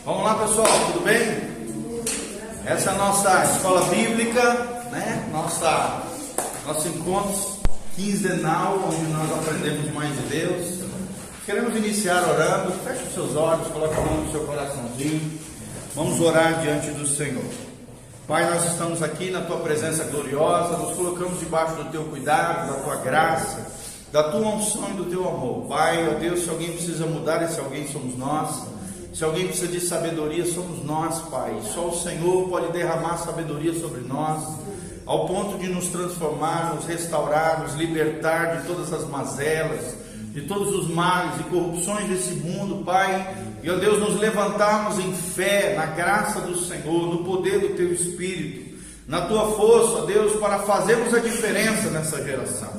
Vamos lá, pessoal, tudo bem? Essa é a nossa escola bíblica, né? Nosso encontro quinzenal, onde nós aprendemos mais de Deus. Queremos iniciar orando. Feche os seus olhos, coloque a mão no seu coraçãozinho. Vamos orar diante do Senhor. Pai, nós estamos aqui na Tua presença gloriosa, nos colocamos debaixo do Teu cuidado, da Tua graça, da Tua unção e do Teu amor. Pai, ó Deus, se alguém precisa mudar, esse alguém somos nós. Se alguém precisa de sabedoria, somos nós, Pai. Só o Senhor pode derramar sabedoria sobre nós, ao ponto de nos transformar, nos restaurar, nos libertar de todas as mazelas, de todos os males e corrupções desse mundo, Pai. E, ó Deus, nos levantarmos em fé, na graça do Senhor, no poder do Teu Espírito, na Tua força, ó Deus, para fazermos a diferença nessa geração.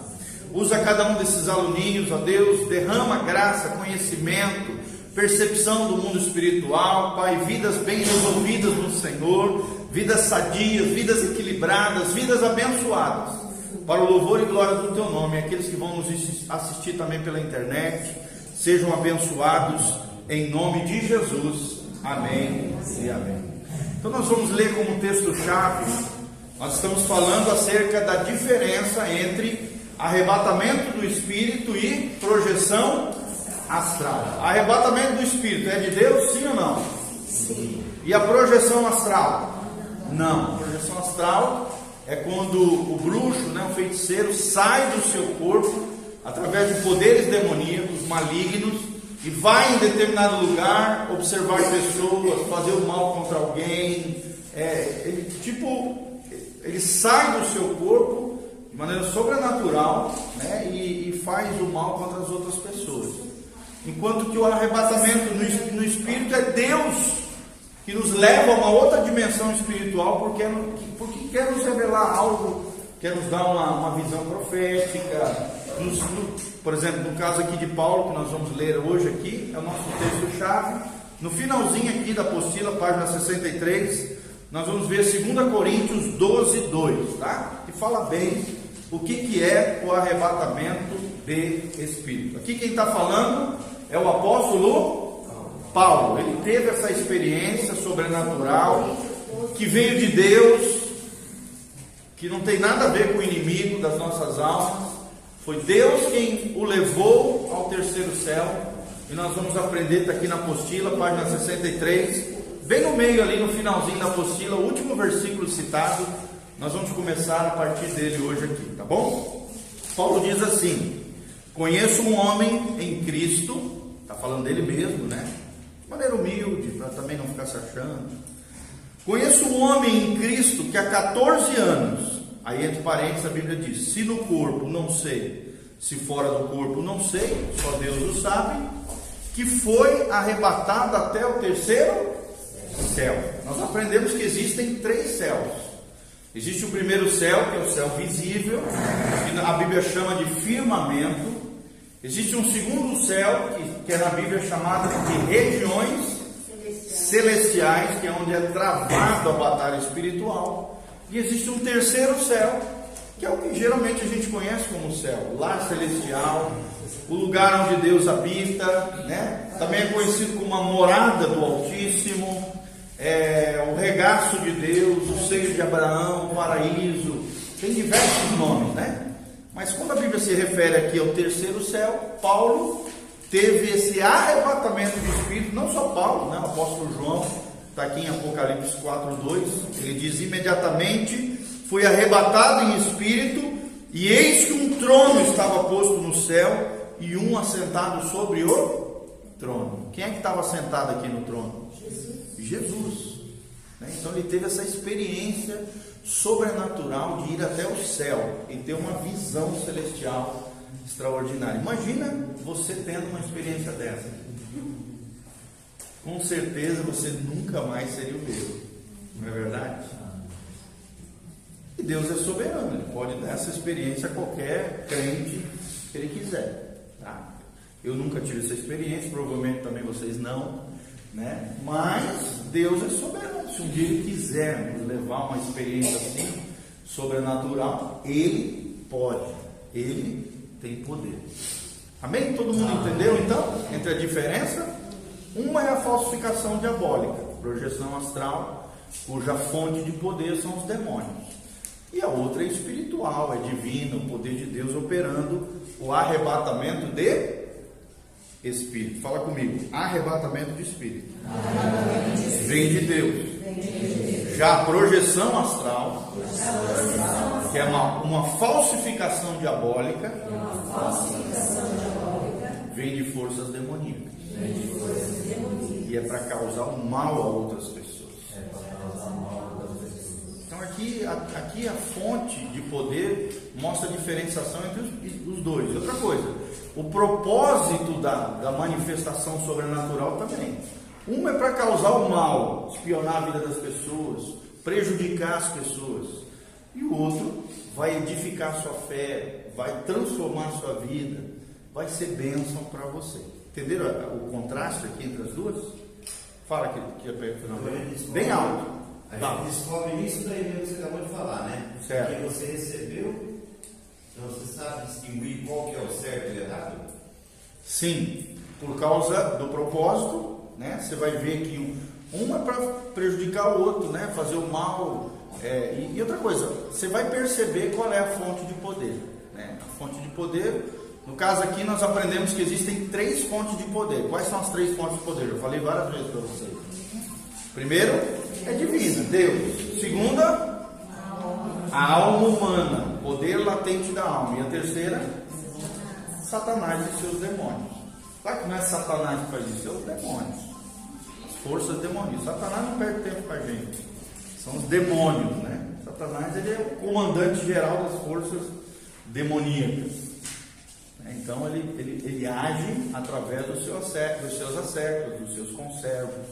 Usa cada um desses aluninhos, ó Deus, derrama graça, conhecimento, percepção do mundo espiritual, Pai, vidas bem resolvidas no Senhor, vidas sadias, vidas equilibradas, vidas abençoadas, para o louvor e glória do Teu nome. Aqueles que vão nos assistir também pela internet, sejam abençoados em nome de Jesus, amém e amém. Então nós vamos ler como texto-chave, nós estamos falando acerca da diferença entre arrebatamento do Espírito e projeção astral. Arrebatamento do Espírito é de Deus, sim ou não? Sim. E a projeção astral? Não. A projeção astral é quando o bruxo, o feiticeiro, sai do seu corpo através de poderes demoníacos, malignos, e vai em determinado lugar observar pessoas, fazer o mal contra alguém. Ele sai do seu corpo de maneira sobrenatural, e faz o mal contra as outras pessoas. Enquanto que o arrebatamento no Espírito é Deus que nos leva a uma outra dimensão espiritual, porque quer nos revelar algo, quer nos dar uma visão profética. Por exemplo, no caso aqui de Paulo, que nós vamos ler hoje aqui, é o nosso texto-chave. No finalzinho aqui da apostila, página 63, nós vamos ver 2 Coríntios 12, 2, tá? Que fala bem o que é o arrebatamento de Espírito. Aqui quem está falando é o apóstolo Paulo. Ele teve essa experiência sobrenatural que veio de Deus, que não tem nada a ver com o inimigo das nossas almas. Foi Deus quem o levou ao terceiro céu. E nós vamos aprender, está aqui na apostila, página 63, bem no meio ali, no finalzinho da apostila, o último versículo citado. Nós vamos começar a partir dele hoje aqui, tá bom? Paulo diz assim: conheço um homem em Cristo, está falando dele mesmo, de maneira humilde, para também não ficar se achando. Conheço um homem em Cristo que há 14 anos, aí entre parênteses a Bíblia diz: se no corpo não sei, se fora do corpo não sei, só Deus o sabe, que foi arrebatado até o terceiro céu. Nós aprendemos que existem 3 céus. Existe o primeiro céu, que é o céu visível, que a Bíblia chama de firmamento. Existe um segundo céu, que é na Bíblia chamado de regiões celestiais, que é onde é travado a batalha espiritual. E existe um terceiro céu, que é o que geralmente a gente conhece como céu, lar celestial, o lugar onde Deus habita, Também é conhecido como a morada do Altíssimo, o regaço de Deus, o seio de Abraão, o paraíso. Tem diversos nomes, Mas quando a Bíblia se refere aqui ao terceiro céu, Paulo teve esse arrebatamento de Espírito. Não só Paulo, o apóstolo João, está aqui em Apocalipse 4:2, ele diz: imediatamente fui arrebatado em Espírito, e eis que um trono estava posto no céu, e um assentado sobre o trono. Quem é que estava sentado aqui no trono? Jesus. Então ele teve essa experiência sobrenatural de ir até o céu e ter uma visão celestial extraordinária. Imagina você tendo uma experiência dessa. Com certeza você nunca mais seria o mesmo, não é verdade? E Deus é soberano, Ele pode dar essa experiência a qualquer crente que Ele quiser, tá? Eu nunca tive essa experiência, provavelmente também vocês não, Mas Deus é soberano. Se um dia Ele quiser nos levar uma experiência assim, sobrenatural, Ele pode, Ele tem poder. Amém? Todo mundo entendeu então? Entre a diferença Uma é a falsificação diabólica, projeção astral, cuja fonte de poder são os demônios. E a outra é espiritual, é divina, o poder de Deus operando o arrebatamento de espírito. Fala comigo, arrebatamento de espírito. Vem de Deus. Já a projeção astral, que é uma falsificação diabólica, vem de forças demoníacas. E é para causar um mal a outras pessoas. Então aqui a fonte de poder mostra a diferenciação entre os dois. Outra coisa, o propósito da manifestação sobrenatural também. Uma é para causar o mal, espionar a vida das pessoas, prejudicar as pessoas. E o outro vai edificar sua fé, vai transformar sua vida, vai ser bênção para você. Entenderam o contraste aqui entre as duas? Fala que é bem alto. A gente descobre isso daí mesmo que você acabou de falar, né? Certo. Porque você recebeu, então você sabe distinguir qual que é o certo e o errado? Sim, por causa do propósito, né? Você vai ver que um é para prejudicar o outro, né? Fazer o mal. E outra coisa, você vai perceber qual é a fonte de poder, né? A fonte de poder, no caso aqui nós aprendemos que existem 3 fontes de poder. Quais são as 3 fontes de poder? Eu falei várias vezes para vocês. Primeiro, é divina, Deus. Segunda, a alma humana, poder latente da alma. E a terceira, Satanás e seus demônios. Claro que não é Satanás que faz isso, é os demônios, as forças demoníacas. Satanás não perde tempo com a gente, são os demônios, né? Satanás, ele é o comandante geral das forças demoníacas. Então ele age através dos seus acertos, dos seus conservos,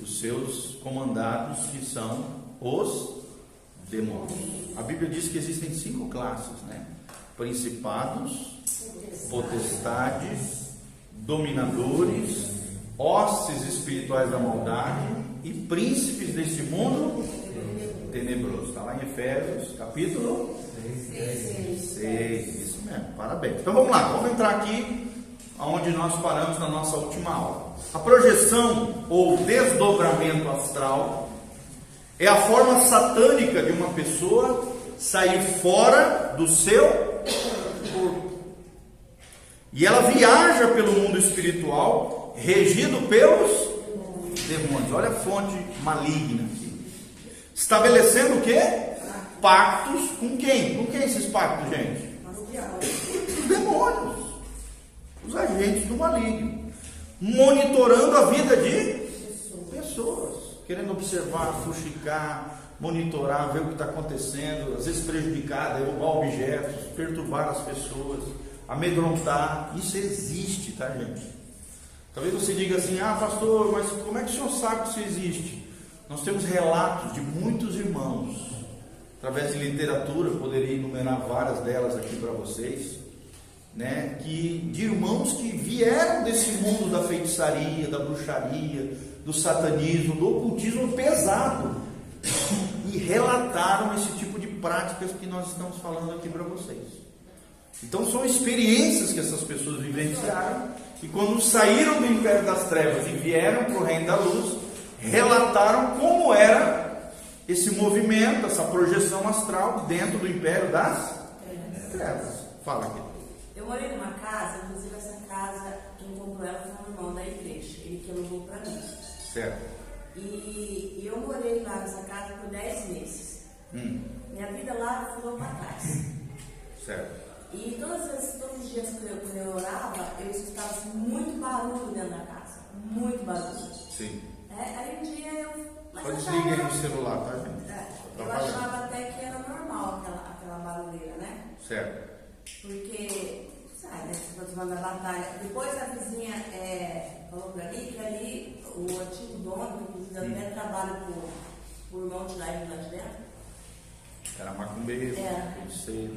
os seus comandados, que são os demônios. A Bíblia diz que existem 5 classes, né? Principados, potestades, dominadores, hostes espirituais da maldade e príncipes deste mundo tenebroso. Está lá em Efésios, capítulo 6. Isso mesmo, parabéns. Então vamos lá, vamos entrar aqui onde nós paramos na nossa última aula. A projeção ou desdobramento astral é a forma satânica de uma pessoa sair fora do seu corpo. E ela viaja pelo mundo espiritual, regido pelos demônios. Olha a fonte maligna aqui. Estabelecendo o quê? Pactos com quem? Com quem esses pactos, gente? Os demônios. Os agentes do maligno. Monitorando a vida de pessoas, querendo observar, fuxicar, monitorar, ver o que está acontecendo, às vezes prejudicar, derrubar objetos, perturbar as pessoas, amedrontar. Isso existe, tá, gente? Talvez você diga assim: ah, pastor, mas como é que o senhor sabe que isso existe? Nós temos relatos de muitos irmãos, através de literatura, eu poderia enumerar várias delas aqui para vocês, né, de irmãos que vieram desse mundo da feitiçaria, da bruxaria, do satanismo, do ocultismo pesado, e relataram esse tipo de práticas que nós estamos falando aqui para vocês. Então são experiências que essas pessoas vivenciaram, e quando saíram do império das trevas e vieram para o reino da luz, relataram como era esse movimento, essa projeção astral dentro do império das trevas. Fala aqui. Eu morei numa casa, inclusive essa casa, quem comprou ela foi um irmão da igreja, ele que alugou para mim. Certo. E eu morei lá nessa casa por 10 meses. Minha vida lá ficou para trás. Certo. E todos os dias que eu orava, eu escutava assim, muito barulho dentro da casa. Muito barulho. Sim. Aí um dia eu... Pode desligar aí no celular, tá, gente? Eu achava até que era normal aquela barulheira, né? Certo. Porque, sabe, né, você pode mandar batalha. Depois a vizinha falou pra mim que ali o antigo dono, que inclusive até trabalha por irmão de lá de dentro. Era macumbeiro, Era. feiticeiro.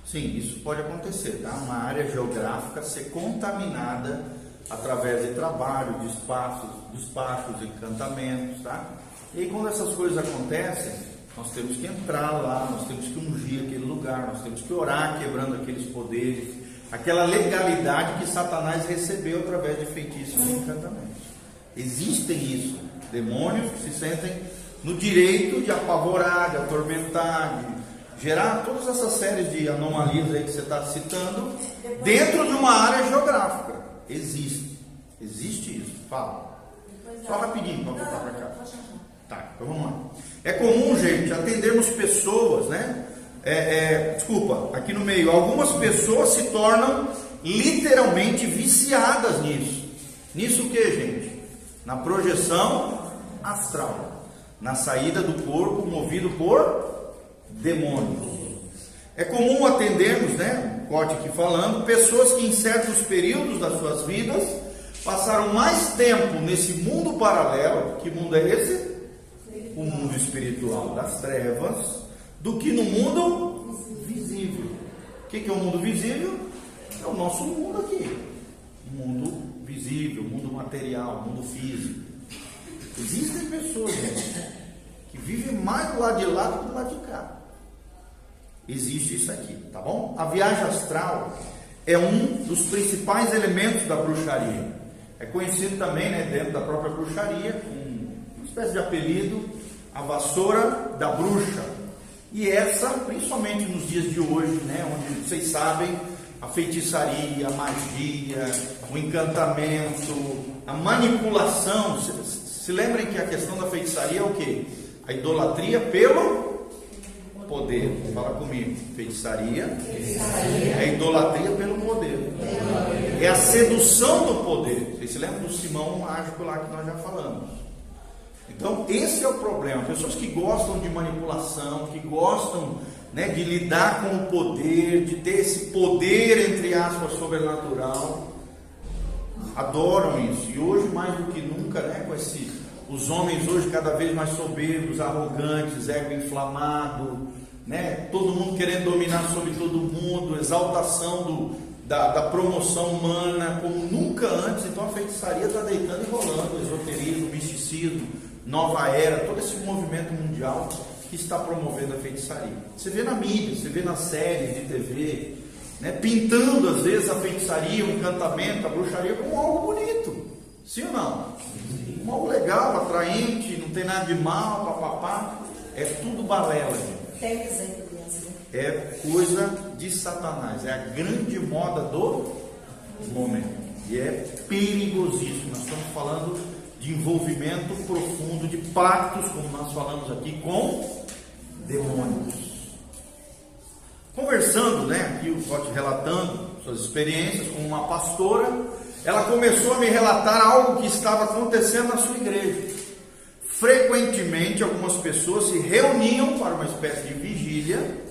Sim, isso pode acontecer, tá? Uma área geográfica ser contaminada através de trabalho, de despachos, encantamentos, tá? E aí, quando essas coisas acontecem, nós temos que entrar lá, nós temos que ungir aquele lugar, nós temos que orar quebrando aqueles poderes, aquela legalidade que Satanás recebeu através de feitiços e encantamentos. Existem isso, demônios que se sentem no direito de apavorar, de atormentar, de gerar todas essas séries de anomalias aí que você está citando dentro de uma área geográfica. Existe isso. Fala. Só rapidinho para voltar para cá. Tá, então vamos lá. É comum, gente, atendermos pessoas, né? Desculpa, aqui no meio, algumas pessoas se tornam literalmente viciadas nisso. Nisso o que, gente? Na projeção astral, na saída do corpo movido por demônios. É comum atendermos, né, Cote aqui falando, pessoas que em certos períodos das suas vidas passaram mais tempo nesse mundo paralelo. Que mundo é esse? O mundo espiritual das trevas, do que no mundo visível. O que é o mundo visível? É o nosso mundo aqui. O mundo visível, o mundo material, o mundo físico. Existem pessoas, gente, que vivem mais do lado de lá do que do lado de cá. Existe isso aqui, tá bom? A viagem astral é um dos principais elementos da bruxaria. É conhecido também, né, dentro da própria bruxaria, com uma espécie de apelido, a vassoura da bruxa. E essa, principalmente nos dias de hoje, né, onde vocês sabem, a feitiçaria, a magia, o encantamento, a manipulação. Se lembrem que a questão da feitiçaria é o quê? A idolatria pelo poder. Fala comigo. Feitiçaria é a idolatria pelo poder. É a sedução do poder. Vocês se lembram do Simão mágico lá que nós já falamos? Então esse é o problema. Pessoas que gostam de manipulação, que gostam, né, de lidar com o poder, de ter esse poder, entre aspas, sobrenatural, adoram isso. E hoje mais do que nunca, né, com os homens hoje cada vez mais soberbos, arrogantes, ego inflamado, né, todo mundo querendo dominar sobre todo mundo, exaltação da promoção humana como nunca antes. Então a feitiçaria está deitando e rolando, o esoterismo, o misticismo, nova era, todo esse movimento mundial que está promovendo a feitiçaria. Você vê na mídia, você vê nas séries de TV, né, pintando às vezes a feitiçaria, o encantamento, a bruxaria como algo bonito. Sim ou não? Como algo legal, atraente, não tem nada de mal, papapá. É tudo balela, gente. Tem exemplo disso, né? É coisa de Satanás. É a grande moda do momento. E é perigosíssimo. Nós estamos falando de envolvimento profundo, de pactos, como nós falamos aqui, com demônios. Conversando, né, aqui o Cote relatando suas experiências como uma pastora, ela começou a me relatar algo que estava acontecendo na sua igreja. Frequentemente algumas pessoas se reuniam para uma espécie de vigília,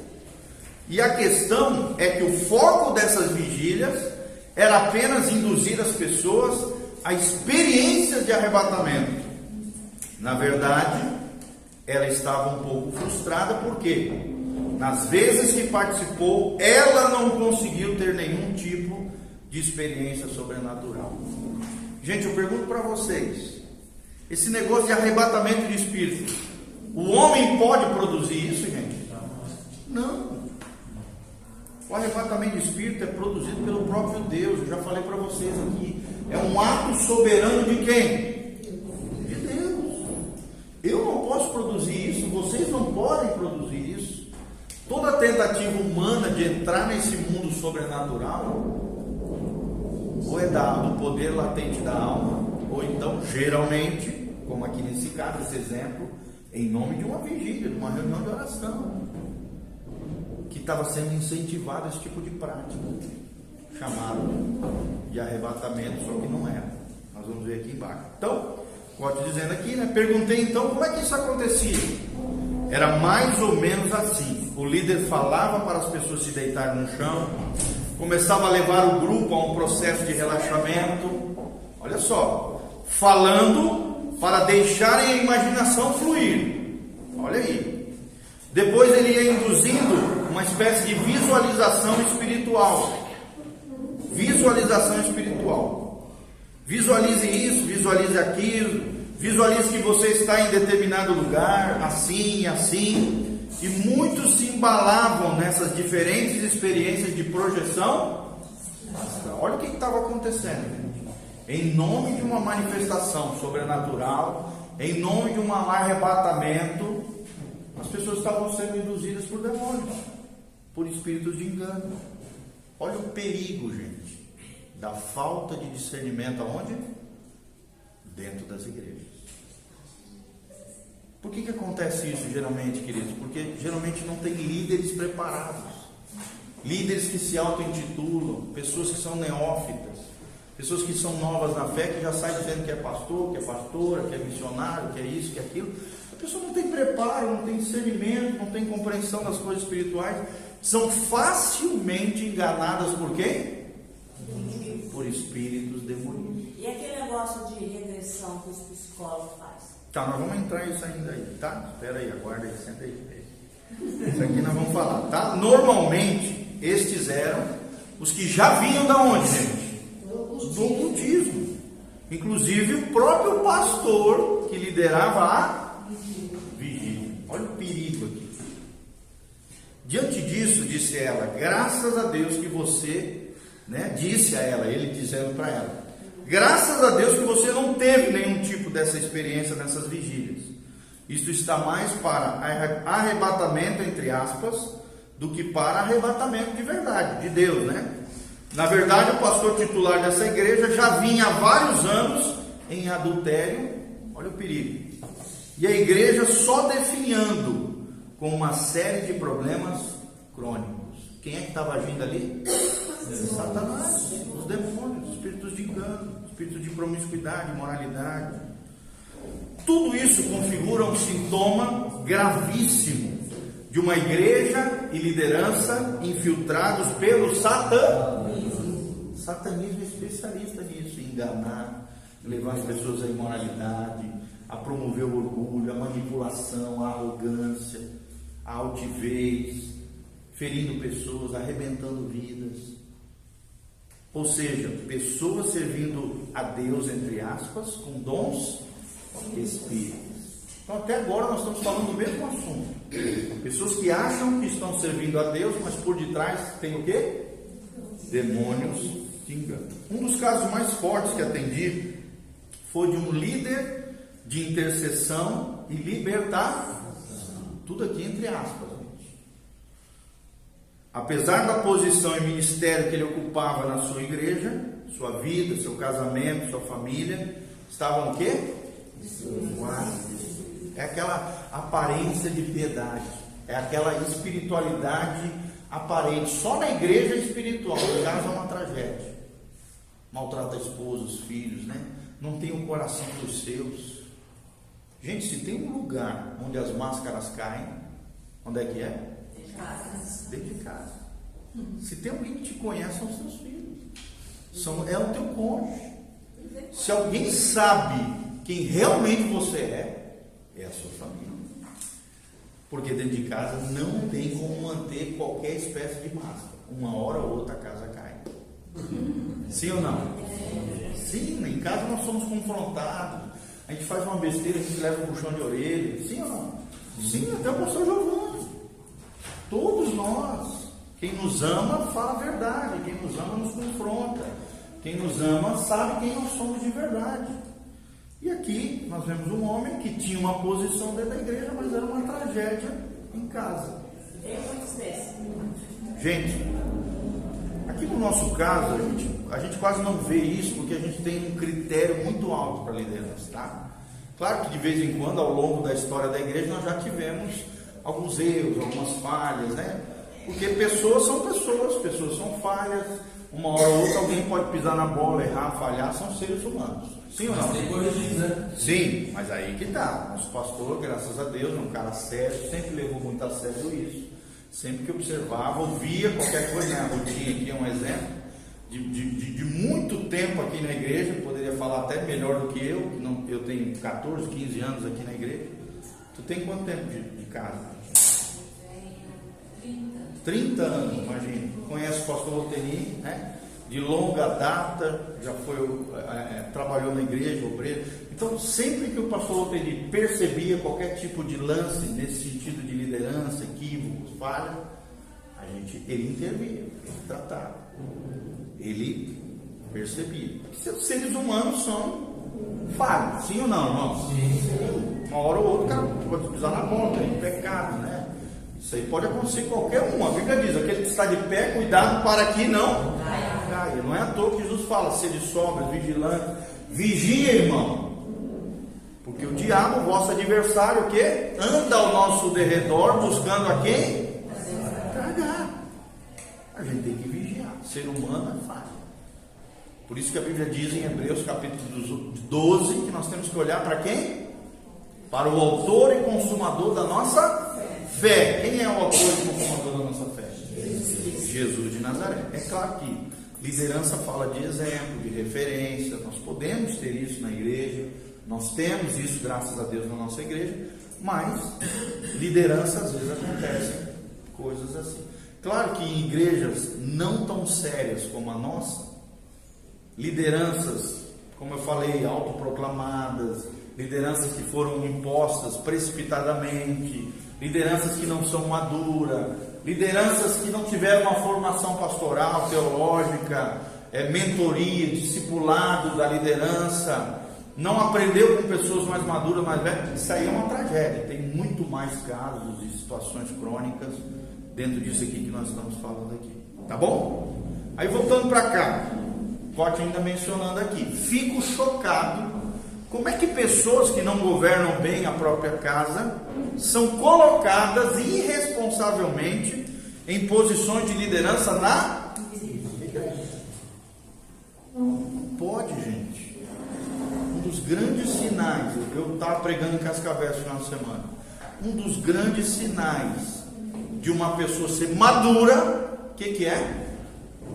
e a questão é que o foco dessas vigílias era apenas induzir as pessoas a experiências de arrebatamento. Na verdade, ela estava um pouco frustrada porque nas vezes que participou, ela não conseguiu ter nenhum tipo de experiência sobrenatural. Gente, eu pergunto para vocês, esse negócio de arrebatamento de espírito, o homem pode produzir isso, gente? Não. O arrebatamento de espírito é produzido pelo próprio Deus. Eu já falei para vocês aqui, é um ato soberano de quem? De Deus. Eu não posso produzir isso, vocês não podem produzir isso. Toda tentativa humana de entrar nesse mundo sobrenatural ou é do poder latente da alma, ou então, geralmente, como aqui nesse caso, esse exemplo, em nome de uma vigília, de uma reunião de oração, que estava sendo incentivado esse tipo de prática, chamado de arrebatamento, só que não era. Nós vamos ver aqui embaixo. Então, pode dizendo aqui, né? Perguntei então como é que isso acontecia. Era mais ou menos assim. O líder falava para as pessoas se deitarem no chão, começava a levar o grupo a um processo de relaxamento. Olha só, falando para deixarem a imaginação fluir. Olha aí. Depois ele ia induzindo uma espécie de visualização espiritual. Visualização espiritual. Visualize isso, visualize aquilo, visualize que você está em determinado lugar, assim, assim. E muitos se embalavam nessas diferentes experiências de projeção. Olha o que estava acontecendo, gente. em nome de uma manifestação sobrenatural, em nome de um arrebatamento, as pessoas estavam sendo induzidas por demônios, por espíritos de engano. Olha o perigo, gente, da falta de discernimento aonde? Dentro das igrejas. Por que acontece isso geralmente, queridos? Porque geralmente não tem líderes preparados, líderes que se auto-intitulam, pessoas que são neófitas, pessoas que são novas na fé, que já saem dizendo que é pastor, que é pastora, que é missionário, que é isso, que é aquilo. A pessoa não tem preparo, não tem discernimento, não tem compreensão das coisas espirituais, são facilmente enganadas por quem? Por espíritos demoníacos. E aquele negócio de regressão que os psicólogos fazem? Tá, nós vamos entrar nisso ainda aí, tá? Espera aí, aguarda aí, senta aí. Isso aqui nós vamos falar, tá? Normalmente, estes eram os que já vinham da onde, gente? Do ocultismo. Inclusive o próprio pastor que liderava a vigília. Olha o perigo aqui. Diante disso, disse ela, graças a Deus que você, disse a ela, ele dizendo para ela, graças a Deus que você não teve nenhum tipo dessa experiência nessas vigílias. Isto está mais para arrebatamento, entre aspas, do que para arrebatamento de verdade, de Deus, Na verdade, o pastor titular dessa igreja já vinha há vários anos em adultério, olha o perigo, e a igreja só definhando com uma série de problemas crônicos. Quem é que estava agindo ali? Satanás, os demônios, espíritos de engano, espíritos de promiscuidade, imoralidade. Tudo isso configura um sintoma gravíssimo de uma igreja e liderança infiltrados pelo satanismo. O satanismo é especialista nisso, em enganar, levar as pessoas à imoralidade, a promover o orgulho, a manipulação, a arrogância, a altivez, ferindo pessoas, arrebentando vidas. Ou seja, pessoas servindo a Deus, entre aspas, com dons espíritas. Então até agora nós estamos falando do mesmo assunto. Pessoas que acham que estão servindo a Deus, mas por detrás tem o quê? Demônios de engano. Um dos casos mais fortes que atendi foi de um líder de intercessão e libertação. Tudo aqui entre aspas, gente. Apesar da posição e ministério que ele ocupava na sua igreja, sua vida, seu casamento, sua família, estavam o quê? É aquela aparência de piedade, é aquela espiritualidade aparente. Só na igreja é espiritual, em casa é uma tragédia. Maltrata a esposa, os filhos, Não tem o coração dos seus. Gente, se tem um lugar onde as máscaras caem, onde é que é? Dentro de casa. Se tem alguém que te conhece, são os seus filhos. É o teu cônjuge. Se alguém sabe quem realmente você é a sua família. Porque dentro de casa não tem como manter qualquer espécie de máscara. Uma hora ou outra a casa cai. Sim ou não? Sim, em casa nós somos confrontados. A gente faz uma besteira, a gente leva um puxão de orelha. Sim ou não? Sim, até o pastor Giovanni. Todos nós. Quem nos ama fala a verdade. Quem nos ama nos confronta. Quem nos ama sabe quem nós somos de verdade. E aqui nós vemos um homem que tinha uma posição dentro da igreja, mas era uma tragédia em casa. Gente, aqui no nosso caso, a gente quase não vê isso, porque a gente tem um critério muito alto para liderança, tá? Claro que de vez em quando, ao longo da história da igreja, nós já tivemos alguns erros, algumas falhas, Porque pessoas são falhas. Uma hora ou outra alguém pode pisar na bola, errar, falhar, são seres humanos. Sim ou não? Tem corrigido, Sim, mas aí que tá. Nosso pastor, graças a Deus, é um cara sério, sempre levou muito a sério isso. Sempre que observava, ouvia qualquer coisa, A Rutinha aqui é um exemplo de muito tempo aqui na igreja, poderia falar até melhor do que eu. Eu tenho 14, 15 anos aqui na igreja. Tu tem quanto tempo de casa? 30 anos, imagina. Conhece o pastor Oteni, de longa data, já trabalhou na igreja, obreiro. Então, sempre que o pastor Oteni percebia qualquer tipo de lance nesse sentido de liderança, equívocos, falha, ele intervia, ele tratava. Ele Percebia. Porque os seres humanos são falhos, sim ou não, irmãos? Sim. Uma hora ou outra o cara pode pisar na bola, tem pecado, né? Isso aí pode acontecer com qualquer um. A Bíblia diz, aquele que está de pé, cuidado para que não caia. Não é à toa que Jesus fala, sede sóbrios, vigilantes. Vigia, irmão. Porque o diabo, vosso adversário, o quê? Anda ao nosso derredor, buscando a quem? Tragar. A gente tem que vigiar. O ser humano é falho. Por isso que a Bíblia diz em Hebreus capítulo 12, que nós temos que olhar para quem? Para o autor e consumador da nossa fé. Quem é o autor e consumador da nossa fé? Jesus de Nazaré. É claro que liderança fala de exemplo, de referência. Nós podemos ter isso na igreja. Nós temos isso, graças a Deus, na nossa igreja. Mas liderança, às vezes, acontecem coisas assim. Claro que em igrejas não tão sérias como a nossa, lideranças, como eu falei, autoproclamadas, lideranças que foram impostas precipitadamente, lideranças que não são maduras, lideranças que não tiveram uma formação pastoral, teológica, mentoria, discipulado da liderança, não aprendeu com pessoas mais maduras, mais velhas. Isso aí é uma tragédia. Tem muito mais casos e situações crônicas dentro disso aqui que nós estamos falando aqui, tá bom? Aí voltando para cá, Cote ainda mencionando aqui, fico chocado como é que pessoas que não governam bem a própria casa são colocadas irresponsavelmente em posições de liderança na igreja. Não pode, gente. Um dos grandes sinais, eu estava pregando em Cascavel esse final de semana, um dos grandes sinais de uma pessoa ser madura, o que é?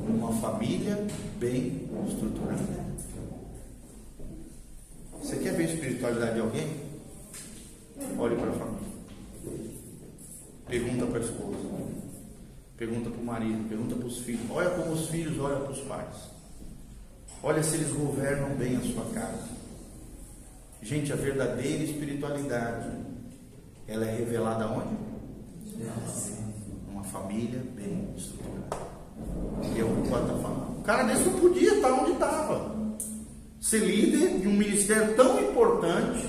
Uma família bem estruturada. Você quer ver a espiritualidade de alguém? Olhe para a família. Pergunta para a esposa. Pergunta para o marido. Pergunta para os filhos. Olha como os filhos olham para os pais. Olha se eles governam bem a sua casa. Gente, a verdadeira espiritualidade, ela é revelada onde? Numa família bem estruturada. E é o que o Cote está falando. O cara desse não podia estar onde estava. Ser líder de um ministério tão importante,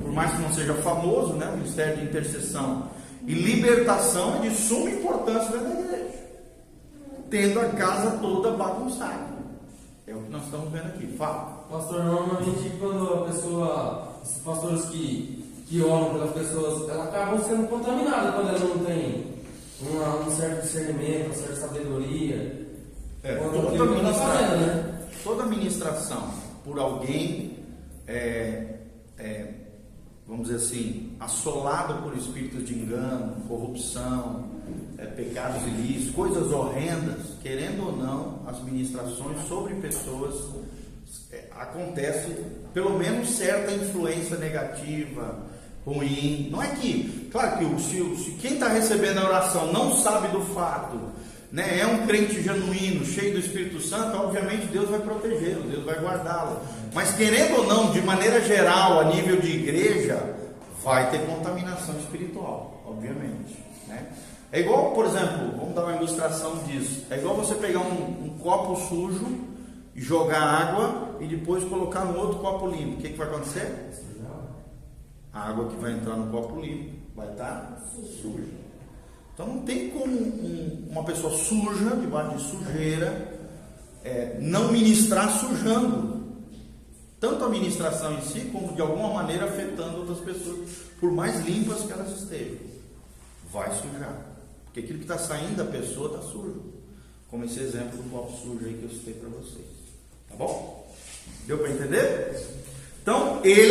por mais que não seja famoso, né? O ministério de intercessão e libertação é de suma importância dentro da igreja, tendo a casa toda bagunçada. É o que nós estamos vendo aqui. Fala. Pastor, normalmente quando a pessoa, os pastores que oram pelas pessoas, elas acabam sendo contaminadas quando elas não têm um certo discernimento, uma certa sabedoria. Toda ministração por alguém, vamos dizer assim, assolado por espíritos de engano, corrupção, pecados ilícitos, coisas horrendas, querendo ou não, as ministrações sobre pessoas, acontece pelo menos certa influência negativa, ruim. Não é que, claro que se quem está recebendo a oração não sabe do fato, né, é um crente genuíno, cheio do Espírito Santo, obviamente Deus vai protegê-lo, Deus vai guardá-lo. Mas querendo ou não, de maneira geral, a nível de igreja, vai ter contaminação espiritual, obviamente, né? É igual, por exemplo, vamos dar uma ilustração disso. É igual você pegar um copo sujo e jogar água e depois colocar no outro copo limpo. O que vai acontecer? A água que vai entrar no copo limpo vai estar suja. Então não tem como uma pessoa suja, debaixo de sujeira, não ministrar sujando. Tanto a ministração em si, como de alguma maneira afetando outras pessoas, por mais limpas que elas estejam. Vai sujar. Porque aquilo que está saindo da pessoa está sujo. Como esse exemplo do copo sujo aí que eu citei para vocês. Tá bom? Deu para entender? Então, ele